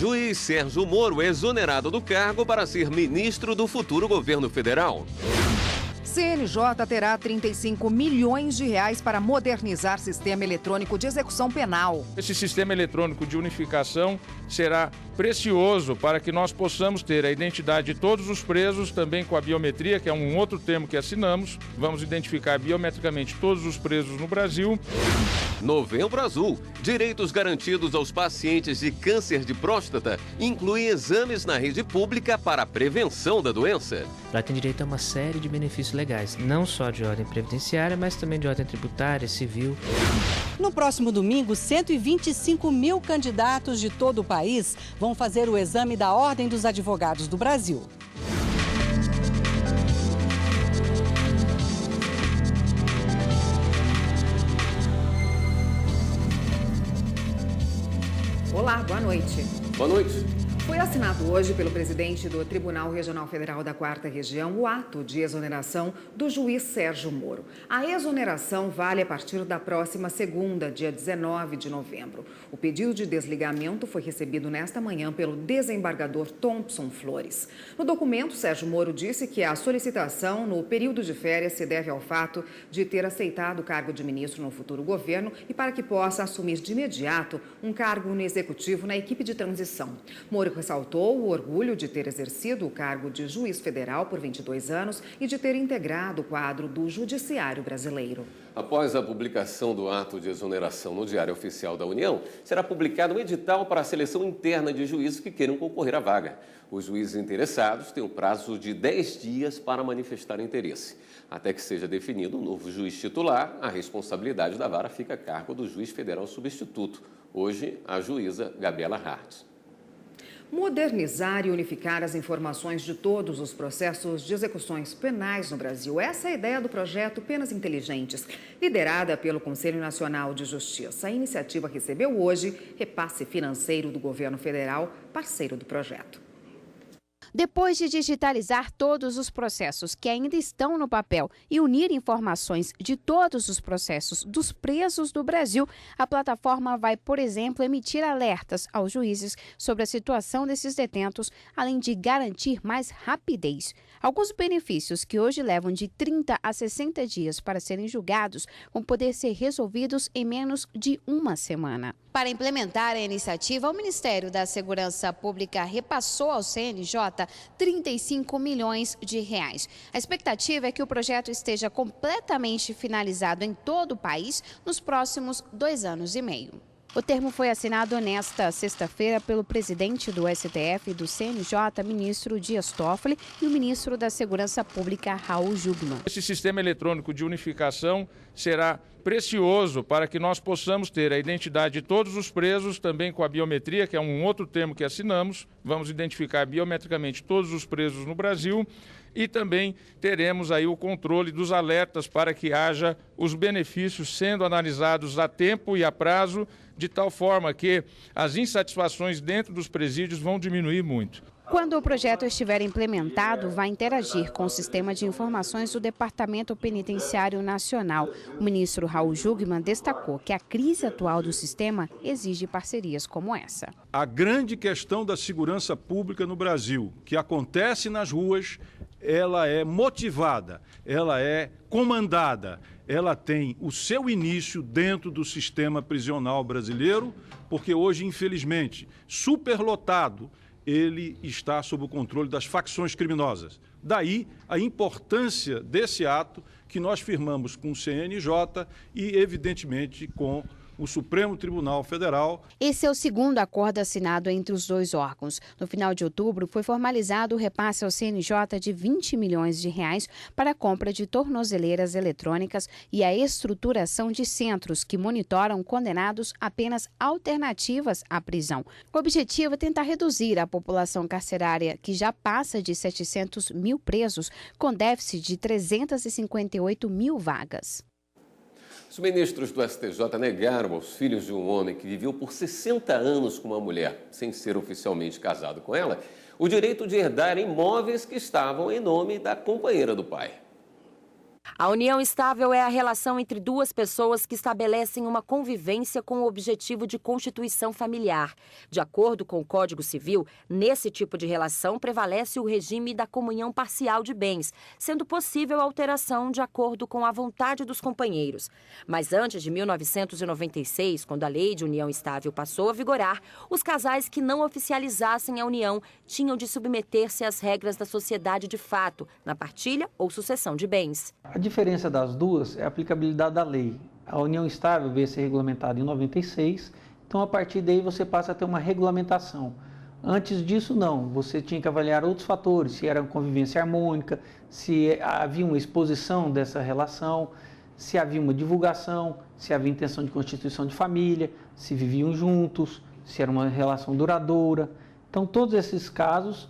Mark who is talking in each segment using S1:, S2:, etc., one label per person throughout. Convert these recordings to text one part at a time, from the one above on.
S1: Juiz Sérgio Moro é exonerado do cargo para ser ministro do futuro governo federal.
S2: CNJ terá 35 milhões de reais para modernizar sistema eletrônico de execução penal.
S3: Esse sistema eletrônico de unificação será precioso para que nós possamos ter a identidade de todos os presos, também com a biometria, que é um outro termo que assinamos. Vamos identificar biometricamente todos os presos no Brasil.
S1: Novembro Azul. Direitos garantidos aos pacientes de câncer de próstata incluem exames na rede pública para a prevenção da doença.
S4: Ela tem direito a uma série de benefícios legais, não só de ordem previdenciária, mas também de ordem tributária, civil.
S5: No próximo domingo, 125 mil candidatos de todo o país vão fazer o exame da Ordem dos Advogados do Brasil.
S6: Olá, boa noite.
S1: Boa noite.
S6: Foi assinado hoje pelo presidente do Tribunal Regional Federal da 4ª Região o ato de exoneração do juiz Sérgio Moro. A exoneração vale a partir da próxima segunda, dia 19 de novembro. O pedido de desligamento foi recebido nesta manhã pelo desembargador Thompson Flores. No documento, Sérgio Moro disse que a solicitação no período de férias se deve ao fato de ter aceitado o cargo de ministro no futuro governo e para que possa assumir de imediato um cargo no executivo na equipe de transição. Moro ressaltou o orgulho de ter exercido o cargo de juiz federal por 22 anos e de ter integrado o quadro do Judiciário brasileiro.
S1: Após a publicação do ato de exoneração no Diário Oficial da União, será publicado um edital para a seleção interna de juízes que queiram concorrer à vaga. Os juízes interessados têm um prazo de 10 dias para manifestar interesse. Até que seja definido um novo juiz titular, a responsabilidade da vara fica a cargo do juiz federal substituto, hoje a juíza Gabriela Hart.
S6: Modernizar e unificar as informações de todos os processos de execuções penais no Brasil. Essa é a ideia do projeto Penas Inteligentes, liderada pelo Conselho Nacional de Justiça. A iniciativa recebeu hoje repasse financeiro do governo federal, parceiro do projeto.
S7: Depois de digitalizar todos os processos que ainda estão no papel e unir informações de todos os processos dos presos do Brasil, a plataforma vai, por exemplo, emitir alertas aos juízes sobre a situação desses detentos, além de garantir mais rapidez. Alguns benefícios que hoje levam de 30 a 60 dias para serem julgados vão poder ser resolvidos em menos de uma semana. Para implementar a iniciativa, o Ministério da Segurança Pública repassou ao CNJ 35 milhões de reais. A expectativa é que o projeto esteja completamente finalizado em todo o país nos próximos 2 anos e meio. O termo foi assinado nesta sexta-feira pelo presidente do STF e do CNJ, ministro Dias Toffoli, e o ministro da Segurança Pública, Raul Jungmann.
S3: Esse sistema eletrônico de unificação será precioso para que nós possamos ter a identidade de todos os presos, também com a biometria, que é um outro termo que assinamos. Vamos identificar biometricamente todos os presos no Brasil e também teremos aí o controle dos alertas para que haja os benefícios sendo analisados a tempo e a prazo, de tal forma que as insatisfações dentro dos presídios vão diminuir muito.
S7: Quando o projeto estiver implementado, vai interagir com o sistema de informações do Departamento Penitenciário Nacional. O ministro Raul Jungmann destacou que a crise atual do sistema exige parcerias como essa.
S8: A grande questão da segurança pública no Brasil, que acontece nas ruas, ela é motivada, ela é comandada, ela tem o seu início dentro do sistema prisional brasileiro, porque hoje, infelizmente, superlotado, ele está sob o controle das facções criminosas. Daí a importância desse ato que nós firmamos com o CNJ e, evidentemente, com o Supremo Tribunal Federal.
S7: Esse é o segundo acordo assinado entre os dois órgãos. No final de outubro, foi formalizado o repasse ao CNJ de 20 milhões de reais para a compra de tornozeleiras eletrônicas e a estruturação de centros que monitoram condenados a penas alternativas à prisão. O objetivo é tentar reduzir a população carcerária, que já passa de 700 mil presos, com déficit de 358 mil vagas.
S1: Os ministros do STJ negaram aos filhos de um homem que viveu por 60 anos com uma mulher, sem ser oficialmente casado com ela, o direito de herdar imóveis que estavam em nome da companheira do pai.
S9: A união estável é a relação entre duas pessoas que estabelecem uma convivência com o objetivo de constituição familiar. De acordo com o Código Civil, nesse tipo de relação prevalece o regime da comunhão parcial de bens, sendo possível alteração de acordo com a vontade dos companheiros. Mas antes de 1996, quando a lei de união estável passou a vigorar, os casais que não oficializassem a união tinham de submeter-se às regras da sociedade de fato, na partilha ou sucessão de bens.
S10: A diferença das duas é a aplicabilidade da lei. A união estável veio a ser regulamentada em 96, então a partir daí você passa a ter uma regulamentação. Antes disso não, você tinha que avaliar outros fatores, se era uma convivência harmônica, se havia uma exposição dessa relação, se havia uma divulgação, se havia intenção de constituição de família, se viviam juntos, se era uma relação duradoura. Então todos esses casos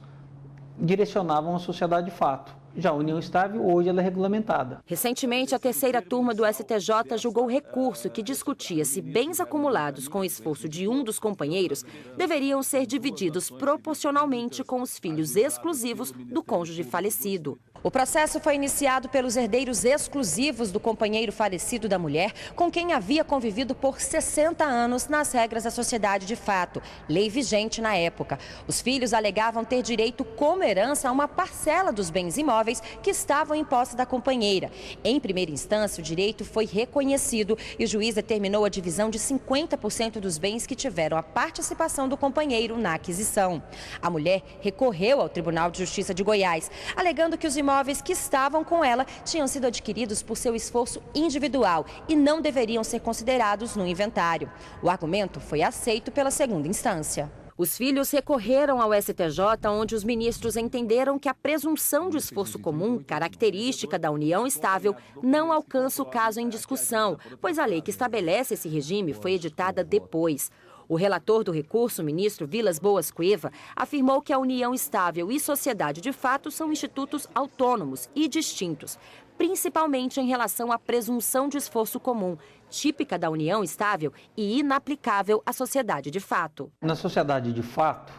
S10: direcionavam a sociedade de fato. Já a união estável, hoje, ela é regulamentada.
S9: Recentemente, a terceira turma do STJ julgou recurso que discutia se bens acumulados com o esforço de um dos companheiros deveriam ser divididos proporcionalmente com os filhos exclusivos do cônjuge falecido. O processo foi iniciado pelos herdeiros exclusivos do companheiro falecido da mulher, com quem havia convivido por 60 anos nas regras da sociedade de fato, lei vigente na época. Os filhos alegavam ter direito como herança a uma parcela dos bens imóveis que estavam em posse da companheira. Em primeira instância, o direito foi reconhecido e o juiz determinou a divisão de 50% dos bens que tiveram a participação do companheiro na aquisição. A mulher recorreu ao Tribunal de Justiça de Goiás, alegando que os imóveis que estavam com ela tinham sido adquiridos por seu esforço individual e não deveriam ser considerados no inventário. O argumento foi aceito pela segunda instância. Os filhos recorreram ao STJ, onde os ministros entenderam que a presunção de esforço comum, característica da união estável, não alcança o caso em discussão, pois a lei que estabelece esse regime foi editada depois. O relator do recurso, o ministro Vilas Boas Cueva, afirmou que a união estável e sociedade de fato são institutos autônomos e distintos, principalmente em relação à presunção de esforço comum, típica da união estável e inaplicável à sociedade de fato.
S10: Na sociedade de fato,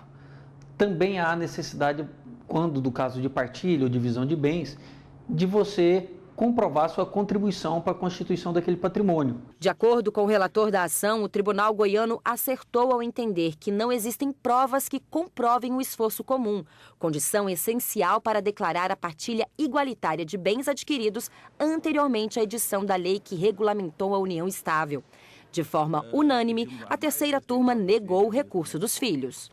S10: também há necessidade, quando do caso de partilha ou divisão de bens, de você comprovar sua contribuição para a constituição daquele patrimônio.
S9: De acordo com o relator da ação, o Tribunal Goiano acertou ao entender que não existem provas que comprovem o esforço comum, condição essencial para declarar a partilha igualitária de bens adquiridos anteriormente à edição da lei que regulamentou a união estável. De forma unânime, a terceira turma negou o recurso dos filhos.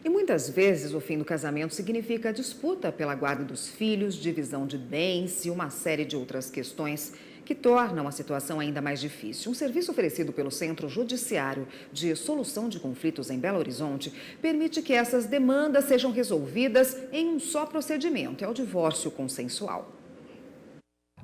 S6: E muitas vezes o fim do casamento significa disputa pela guarda dos filhos, divisão de bens e uma série de outras questões que tornam a situação ainda mais difícil. Um serviço oferecido pelo Centro Judiciário de Solução de Conflitos em Belo Horizonte permite que essas demandas sejam resolvidas em um só procedimento, é o divórcio consensual.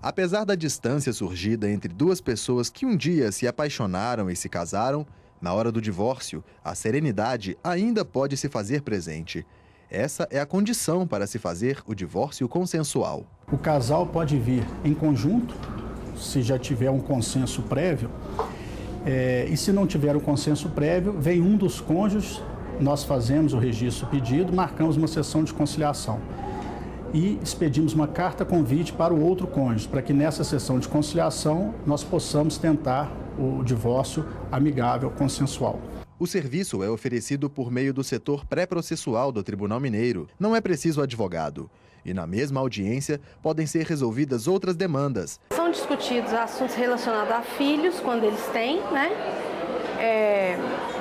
S11: Apesar da distância surgida entre duas pessoas que um dia se apaixonaram e se casaram, na hora do divórcio, a serenidade ainda pode se fazer presente. Essa é a condição para se fazer o divórcio consensual.
S12: O casal pode vir em conjunto, se já tiver um consenso prévio, e se não tiver um consenso prévio, vem um dos cônjuges, nós fazemos o registro pedido, marcamos uma sessão de conciliação e expedimos uma carta convite para o outro cônjuge, para que nessa sessão de conciliação nós possamos tentar o divórcio amigável, consensual.
S11: O serviço é oferecido por meio do setor pré-processual do Tribunal Mineiro. Não é preciso advogado. E na mesma audiência podem ser resolvidas outras demandas.
S13: São discutidos assuntos relacionados a filhos, quando eles têm, né?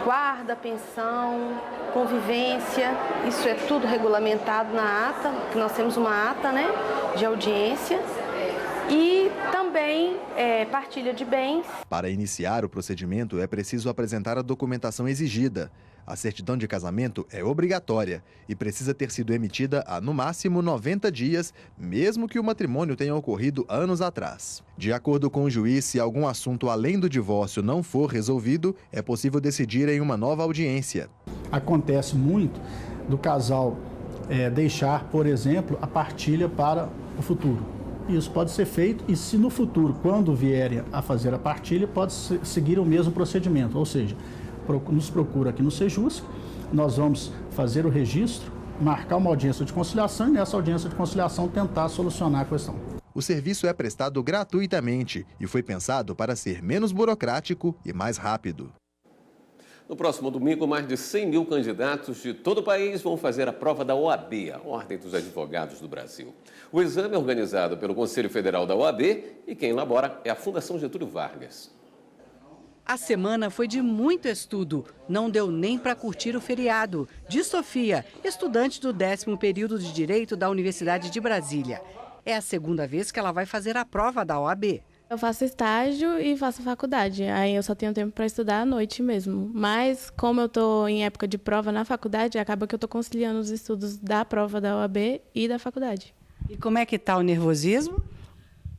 S13: Guarda, pensão, convivência, isso é tudo regulamentado na ata, que nós temos uma ata, né, de audiência. E também partilha de bens.
S11: Para iniciar o procedimento é preciso apresentar a documentação exigida. A certidão de casamento é obrigatória e precisa ter sido emitida há, no máximo, 90 dias, mesmo que o matrimônio tenha ocorrido anos atrás. De acordo com o juiz, se algum assunto além do divórcio não for resolvido, é possível decidir em uma nova audiência.
S12: Acontece muito do casal deixar, por exemplo, a partilha para o futuro. Isso pode ser feito e se no futuro, quando vierem a fazer a partilha, pode seguir o mesmo procedimento, ou seja, nos procura aqui no Sejusc, nós vamos fazer o registro, marcar uma audiência de conciliação e nessa audiência de conciliação tentar solucionar a questão.
S11: O O serviço é prestado gratuitamente e foi pensado para ser menos burocrático e mais rápido.
S1: No próximo domingo, mais de 100 mil candidatos de todo o país vão fazer a prova da OAB, a Ordem dos Advogados do Brasil. O exame é organizado pelo Conselho Federal da OAB e quem elabora é a Fundação Getúlio Vargas.
S5: A semana foi de muito estudo. Não deu nem para curtir o feriado. Diz Sofia, estudante do 10º período de Direito da Universidade de Brasília. É a segunda vez que ela vai fazer a prova da OAB.
S14: Eu faço estágio e faço faculdade, aí eu só tenho tempo para estudar à noite mesmo. Mas como eu estou em época de prova na faculdade, acaba que eu estou conciliando os estudos da prova da OAB e da faculdade.
S5: E como é que está o nervosismo?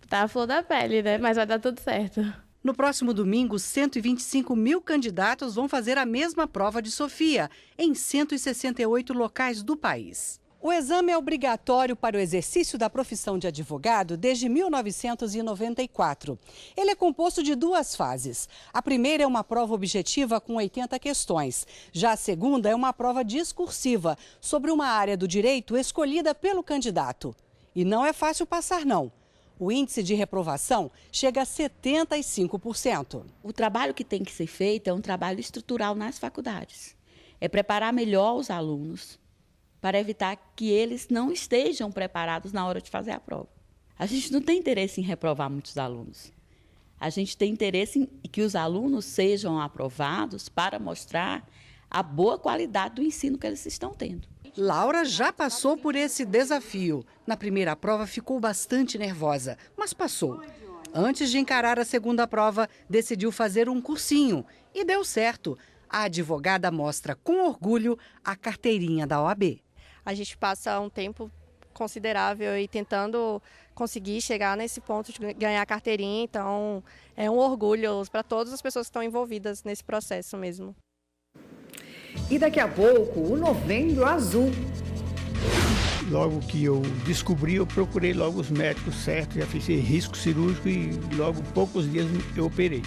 S14: Tá a flor da pele, né? Mas vai dar tudo certo.
S5: No próximo domingo, 125 mil candidatos vão fazer a mesma prova de Sofia, em 168 locais do país. O exame é obrigatório para o exercício da profissão de advogado desde 1994. Ele é composto de 2 fases. A primeira é uma prova objetiva com 80 questões. Já a segunda é uma prova discursiva sobre uma área do direito escolhida pelo candidato. E não é fácil passar, não. O índice de reprovação chega a 75%.
S15: O trabalho que tem que ser feito é um trabalho estrutural nas faculdades. É preparar melhor os alunos para evitar que eles não estejam preparados na hora de fazer a prova. A gente não tem interesse em reprovar muitos alunos. A gente tem interesse em que os alunos sejam aprovados para mostrar a boa qualidade do ensino que eles estão tendo.
S5: Laura já passou por esse desafio. Na primeira prova ficou bastante nervosa, mas passou. Antes de encarar a segunda prova, decidiu fazer um cursinho e deu certo. A advogada mostra com orgulho a carteirinha da OAB.
S16: A gente passa um tempo considerável e tentando conseguir chegar nesse ponto de ganhar a carteirinha, então é um orgulho para todas as pessoas que estão envolvidas nesse processo mesmo.
S6: E daqui a pouco, o Novembro Azul.
S17: Logo que eu descobri, eu procurei logo os médicos certos, já fiz risco cirúrgico e logo poucos dias eu operei.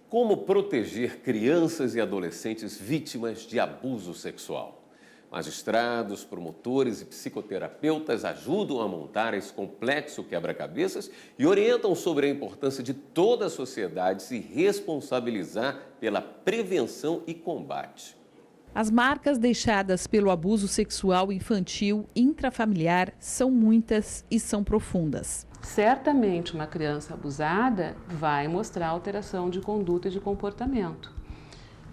S1: Como proteger crianças e adolescentes vítimas de abuso sexual? Magistrados, promotores e psicoterapeutas ajudam a montar esse complexo quebra-cabeças e orientam sobre a importância de toda a sociedade se responsabilizar pela prevenção e combate.
S18: As marcas deixadas pelo abuso sexual infantil intrafamiliar são muitas e são profundas.
S19: Certamente uma criança abusada vai mostrar alteração de conduta e de comportamento.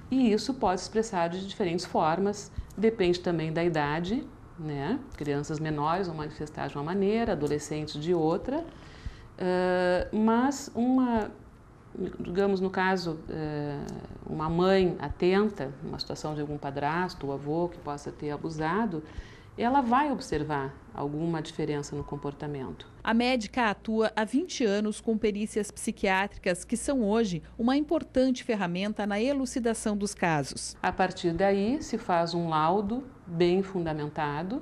S19: E isso pode se expressar de diferentes formas, depende também da idade, né? Crianças menores vão manifestar de uma maneira, adolescentes de outra, mas digamos no caso, uma mãe atenta, numa situação de algum padrasto ou avô que possa ter abusado, ela vai observar alguma diferença no comportamento.
S18: A médica atua há 20 anos com perícias psiquiátricas, que são hoje uma importante ferramenta na elucidação dos casos.
S19: A partir daí, se faz um laudo bem fundamentado,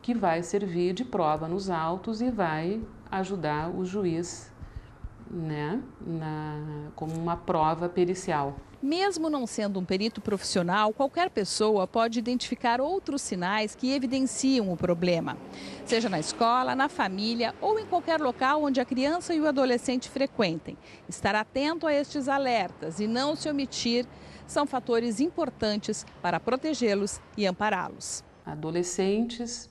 S19: que vai servir de prova nos autos e vai ajudar o juiz, né, como uma prova pericial.
S18: Mesmo não sendo um perito profissional, qualquer pessoa pode identificar outros sinais que evidenciam o problema. Seja na escola, na família ou em qualquer local onde a criança e o adolescente frequentem. Estar atento a estes alertas e não se omitir são fatores importantes para protegê-los e ampará-los.
S19: Adolescentes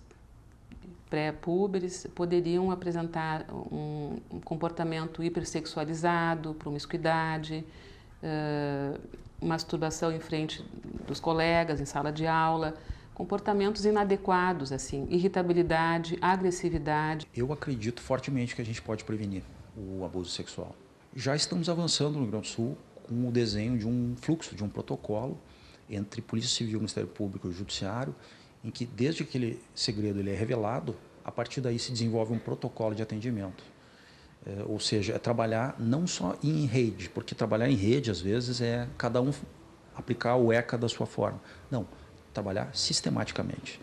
S19: pré-púberes poderiam apresentar um comportamento hipersexualizado, promiscuidade, masturbação em frente dos colegas, em sala de aula, comportamentos inadequados, assim, irritabilidade, agressividade.
S20: Eu acredito fortemente que a gente pode prevenir o abuso sexual. Já estamos avançando no Rio Grande do Sul com o desenho de um fluxo, de um protocolo entre Polícia Civil, Ministério Público e Judiciário, em que desde que aquele segredo ele é revelado, a partir daí se desenvolve um protocolo de atendimento. Ou seja, é trabalhar não só em rede, porque trabalhar em rede, às vezes, é cada um aplicar o ECA da sua forma. Não, trabalhar sistematicamente,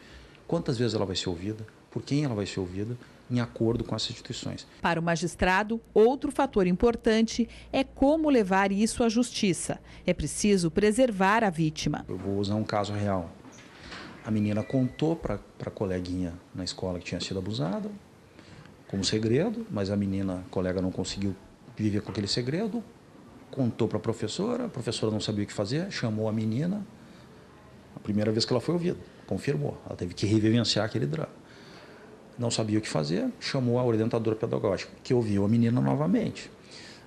S20: quantas vezes ela vai ser ouvida, por quem ela vai ser ouvida, em acordo com as instituições.
S18: Para o magistrado, outro fator importante é como levar isso à justiça. É preciso preservar a vítima.
S20: Eu vou usar um caso real. A menina contou para a coleguinha na escola que tinha sido abusada, como segredo, mas a colega não conseguiu viver com aquele segredo, contou para a professora não sabia o que fazer, chamou a menina, a primeira vez que ela foi ouvida, confirmou, ela teve que revivenciar aquele drama. Não sabia o que fazer, chamou a orientadora pedagógica, que ouviu a menina novamente.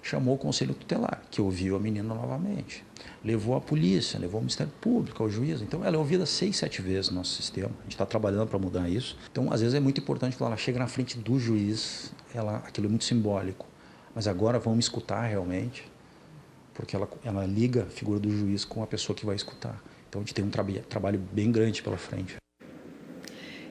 S20: Chamou o conselho tutelar, que ouviu a menina novamente. Levou a polícia, levou o Ministério Público, ao juiz. Então, ela é ouvida 6, 7 vezes no nosso sistema. A gente está trabalhando para mudar isso. Então, às vezes é muito importante quando ela chega na frente do juiz, aquilo é muito simbólico. Mas agora vamos escutar realmente, porque ela liga a figura do juiz com a pessoa que vai escutar. Então, a gente tem um trabalho bem grande pela frente.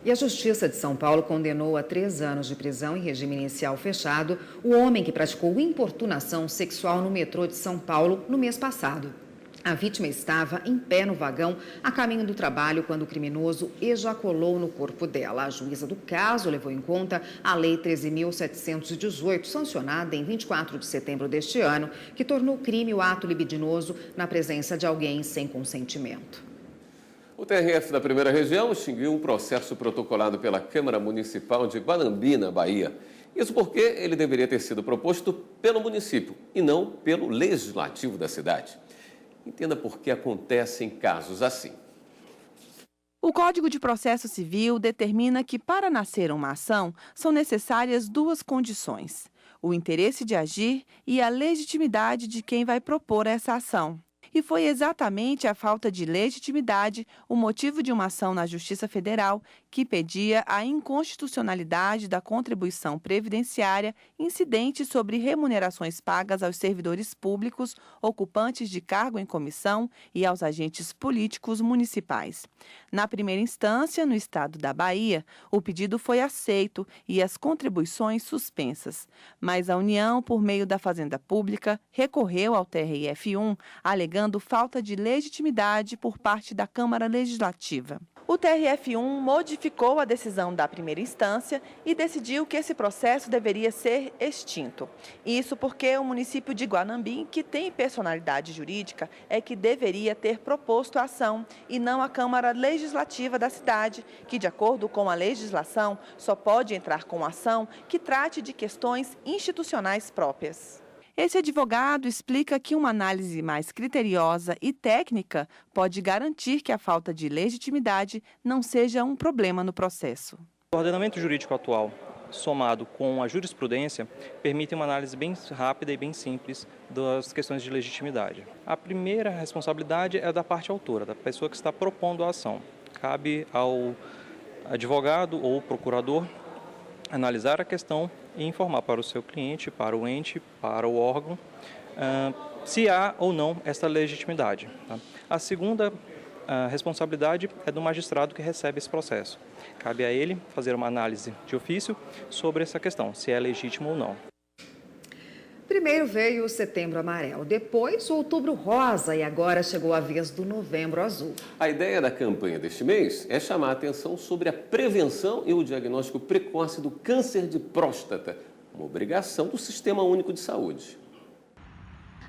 S6: E a Justiça de São Paulo condenou a 3 anos de prisão em regime inicial fechado o homem que praticou importunação sexual no metrô de São Paulo no mês passado. A vítima estava em pé no vagão, a caminho do trabalho, quando o criminoso ejaculou no corpo dela. A juíza do caso levou em conta a Lei 13.718, sancionada em 24 de setembro deste ano, que tornou crime o ato libidinoso na presença de alguém sem consentimento.
S1: O TRF da Primeira Região extinguiu um processo protocolado pela Câmara Municipal de Guanambi, na Bahia. Isso porque ele deveria ter sido proposto pelo município e não pelo legislativo da cidade. Entenda por que acontecem casos assim.
S21: O Código de Processo Civil determina que, para nascer uma ação, são necessárias 2 condições: o interesse de agir e a legitimidade de quem vai propor essa ação. E foi exatamente a falta de legitimidade o motivo de uma ação na Justiça Federal que pedia a inconstitucionalidade da contribuição previdenciária incidente sobre remunerações pagas aos servidores públicos, ocupantes de cargo em comissão e aos agentes políticos municipais. Na primeira instância, no estado da Bahia, o pedido foi aceito e as contribuições suspensas. Mas a União, por meio da Fazenda Pública, recorreu ao TRF1, alegando falta de legitimidade por parte da Câmara Legislativa. O TRF1 modificou a decisão da primeira instância e decidiu que esse processo deveria ser extinto. Isso porque o município de Guanambi, que tem personalidade jurídica, é que deveria ter proposto a ação e não a Câmara Legislativa da cidade, que, de acordo com a legislação, só pode entrar com ação que trate de questões institucionais próprias. Esse advogado explica que uma análise mais criteriosa e técnica pode garantir que a falta de legitimidade não seja um problema no processo.
S22: O ordenamento jurídico atual, somado com a jurisprudência, permite uma análise bem rápida e bem simples das questões de legitimidade. A primeira responsabilidade é da parte autora, da pessoa que está propondo a ação. Cabe ao advogado ou procurador analisar a questão e informar para o seu cliente, para o ente, para o órgão, se há ou não essa legitimidade. Tá? A segunda responsabilidade é do magistrado que recebe esse processo. Cabe a ele fazer uma análise de ofício sobre essa questão, se é legítimo ou não.
S6: Primeiro veio o Setembro Amarelo, depois o Outubro Rosa e agora chegou a vez do Novembro Azul.
S1: A ideia da campanha deste mês é chamar a atenção sobre a prevenção e o diagnóstico precoce do câncer de próstata, uma obrigação do Sistema Único de Saúde.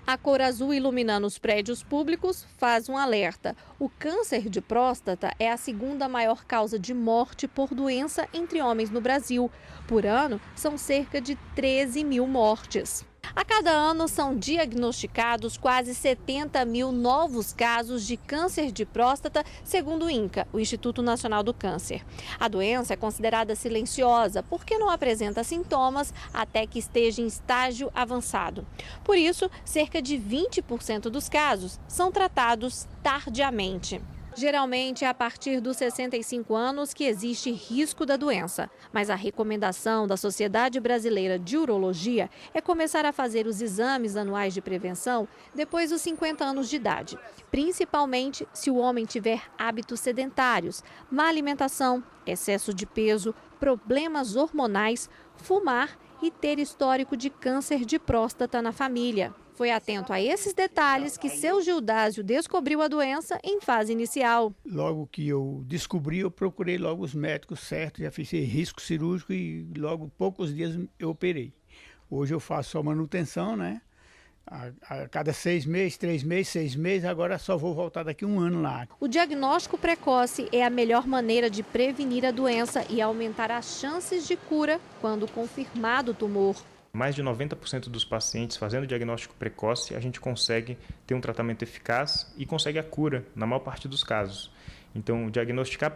S23: A cor azul iluminando os prédios públicos faz um alerta. O câncer de próstata é a 2ª maior causa de morte por doença entre homens no Brasil. Por ano, são cerca de 13 mil mortes. A cada ano são diagnosticados quase 70 mil novos casos de câncer de próstata, segundo o INCA, o Instituto Nacional do Câncer. A doença é considerada silenciosa porque não apresenta sintomas até que esteja em estágio avançado. Por isso, cerca de 20% dos casos são tratados tardiamente. Geralmente é a partir dos 65 anos que existe risco da doença, mas a recomendação da Sociedade Brasileira de Urologia é começar a fazer os exames anuais de prevenção depois dos 50 anos de idade, principalmente se o homem tiver hábitos sedentários, má alimentação, excesso de peso, problemas hormonais, fumar e ter histórico de câncer de próstata na família. Foi atento a esses detalhes que seu Gildásio descobriu a doença em fase inicial.
S17: Logo que eu descobri, eu procurei logo os médicos certos, já fiz risco cirúrgico e logo poucos dias eu operei. Hoje eu faço só manutenção, né? A cada 6 meses, 3 meses, 6 meses, agora só vou voltar daqui 1 ano lá.
S23: O diagnóstico precoce é a melhor maneira de prevenir a doença e aumentar as chances de cura quando confirmado o tumor.
S2: Mais de 90% dos pacientes fazendo diagnóstico precoce, a gente consegue ter um tratamento eficaz e consegue a cura na maior parte dos casos. Então, diagnosticar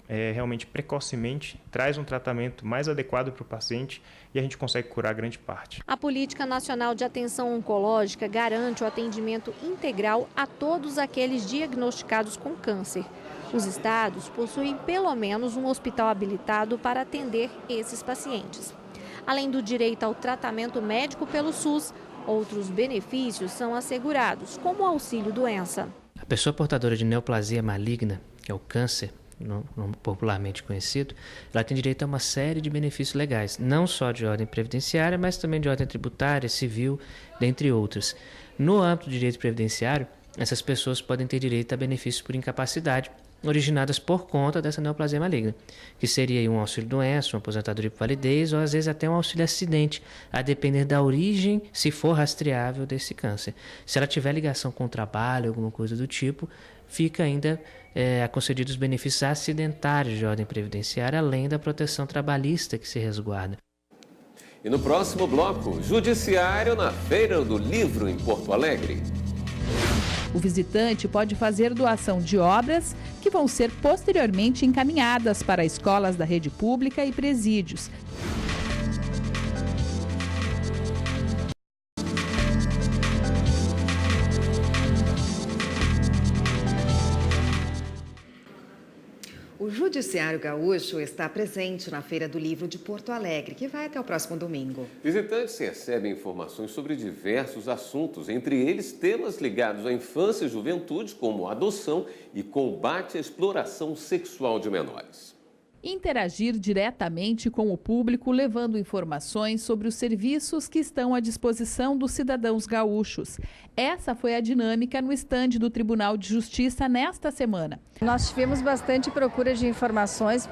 S2: realmente precocemente traz um tratamento mais adequado para o paciente e a gente consegue curar grande parte.
S23: A Política Nacional de Atenção Oncológica garante o atendimento integral a todos aqueles diagnosticados com câncer. Os estados possuem pelo menos um hospital habilitado para atender esses pacientes. Além do direito ao tratamento médico pelo SUS, outros benefícios são assegurados, como o auxílio-doença.
S3: A pessoa portadora de neoplasia maligna, que é o câncer, popularmente conhecido, ela tem direito a uma série de benefícios legais, não só de ordem previdenciária, mas também de ordem tributária, civil, dentre outros. No âmbito do direito previdenciário, essas pessoas podem ter direito a benefícios por incapacidade, originadas por conta dessa neoplasia maligna, que seria um auxílio-doença, uma aposentadoria por validez ou às vezes até um auxílio-acidente, a depender da origem, se for rastreável, desse câncer. Se ela tiver ligação com o trabalho, alguma coisa do tipo, fica ainda concedidos benefícios acidentários de ordem previdenciária, além da proteção trabalhista que se resguarda.
S1: E no próximo bloco, Judiciário na Feira do Livro em Porto Alegre.
S18: O visitante pode fazer doação de obras que vão ser posteriormente encaminhadas para escolas da rede pública e presídios.
S6: O Judiciário Gaúcho está presente na Feira do Livro de Porto Alegre, que vai até o próximo domingo.
S1: Visitantes recebem informações sobre diversos assuntos, entre eles temas ligados à infância e juventude, como adoção e combate à exploração sexual de menores.
S18: Interagir diretamente com o público, levando informações sobre os serviços que estão à disposição dos cidadãos gaúchos. Essa foi a dinâmica no estande do Tribunal de Justiça nesta semana.
S4: Nós tivemos bastante procura de informações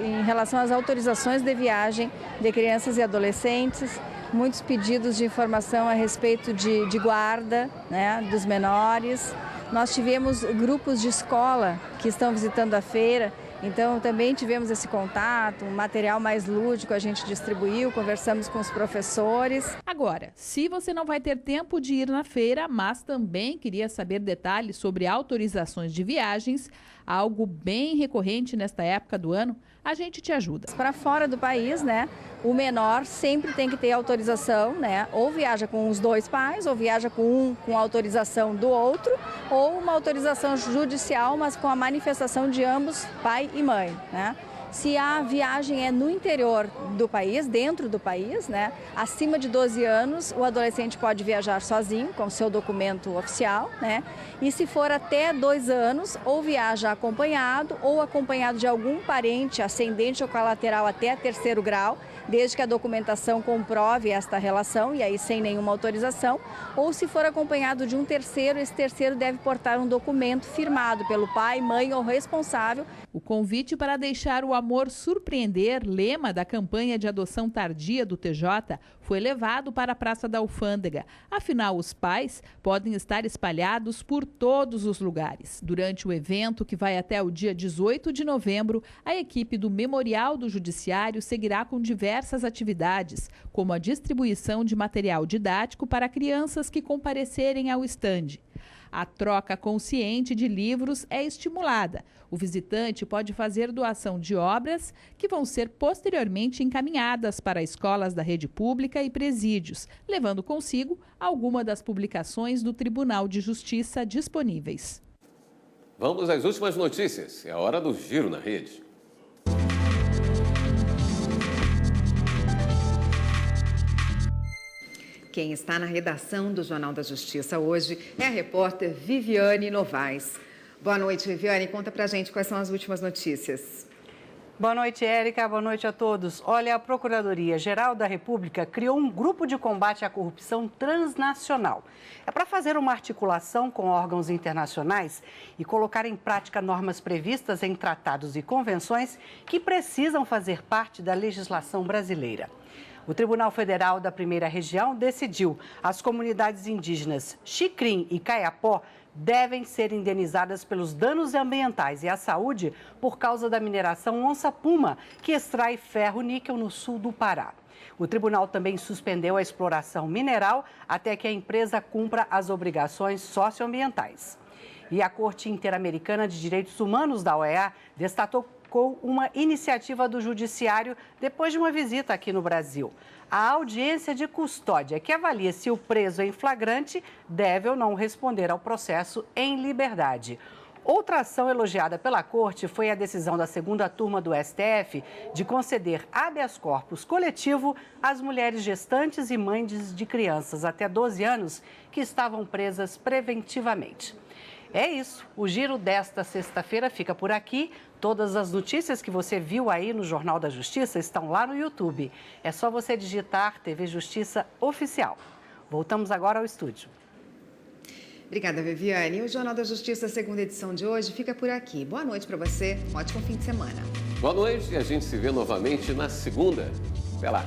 S4: em relação às autorizações de viagem de crianças e adolescentes, muitos pedidos de informação a respeito de guarda, né, dos menores. Nós tivemos grupos de escola que estão visitando a feira. Então, também tivemos esse contato, um material mais lúdico a gente distribuiu, conversamos com os professores.
S18: Agora, se você não vai ter tempo de ir na feira, mas também queria saber detalhes sobre autorizações de viagens, algo bem recorrente nesta época do ano, a gente te ajuda.
S4: Para fora do país, né, o menor sempre tem que ter autorização, né, ou viaja com os dois pais, ou viaja com um com autorização do outro, ou uma autorização judicial, mas com a manifestação de ambos, pai e mãe, né? Se a viagem é no interior do país, dentro do país, né, acima de 12 anos, o adolescente pode viajar sozinho, com seu documento oficial, né? E se for até 2 anos, ou viaja acompanhado, ou acompanhado de algum parente, ascendente ou colateral até 3º grau, desde que a documentação comprove esta relação, e aí sem nenhuma autorização, ou se for acompanhado de um terceiro, esse terceiro deve portar um documento firmado pelo pai, mãe ou responsável.
S18: O convite para deixar o amor surpreender, lema da campanha de adoção tardia do TJ, foi levado para a Praça da Alfândega. Afinal, os pais podem estar espalhados por todos os lugares. Durante o evento, que vai até o dia 18 de novembro, a equipe do Memorial do Judiciário seguirá com diversas atividades, como a distribuição de material didático para crianças que comparecerem ao estande. A troca consciente de livros é estimulada. O visitante pode fazer doação de obras que vão ser posteriormente encaminhadas para escolas da rede pública e presídios, levando consigo alguma das publicações do Tribunal de Justiça disponíveis.
S1: Vamos às últimas notícias. É a hora do Giro na Rede.
S6: Quem está na redação do Jornal da Justiça hoje é a repórter Viviane Novaes. Boa noite, Viviane. Conta pra gente quais são as últimas notícias.
S5: Boa noite, Érica. Boa noite a todos. Olha, a Procuradoria-Geral da República criou um grupo de combate à corrupção transnacional. É para fazer uma articulação com órgãos internacionais e colocar em prática normas previstas em tratados e convenções que precisam fazer parte da legislação brasileira. O Tribunal Federal da Primeira Região decidiu as comunidades indígenas Xicrim e Caiapó devem ser indenizadas pelos danos ambientais e à saúde por causa da mineração onça-puma, que extrai ferro-níquel no sul do Pará. O tribunal também suspendeu a exploração mineral até que a empresa cumpra as obrigações socioambientais. E a Corte Interamericana de Direitos Humanos da OEA destacou uma iniciativa do Judiciário depois de uma visita aqui no Brasil. A audiência de custódia, que avalia se o preso em flagrante deve ou não responder ao processo em liberdade. Outra ação elogiada pela Corte foi a decisão da segunda turma do STF de conceder habeas corpus coletivo às mulheres gestantes e mães de crianças até 12 anos que estavam presas preventivamente. É isso, o Giro desta sexta-feira fica por aqui. Todas as notícias que você viu aí no Jornal da Justiça estão lá no YouTube. É só você digitar TV Justiça Oficial. Voltamos agora ao estúdio.
S6: Obrigada, Viviane. E o Jornal da Justiça, segunda edição de hoje, fica por aqui. Boa noite para você, um ótimo fim de semana.
S1: Boa noite e a gente se vê novamente na segunda. Até lá.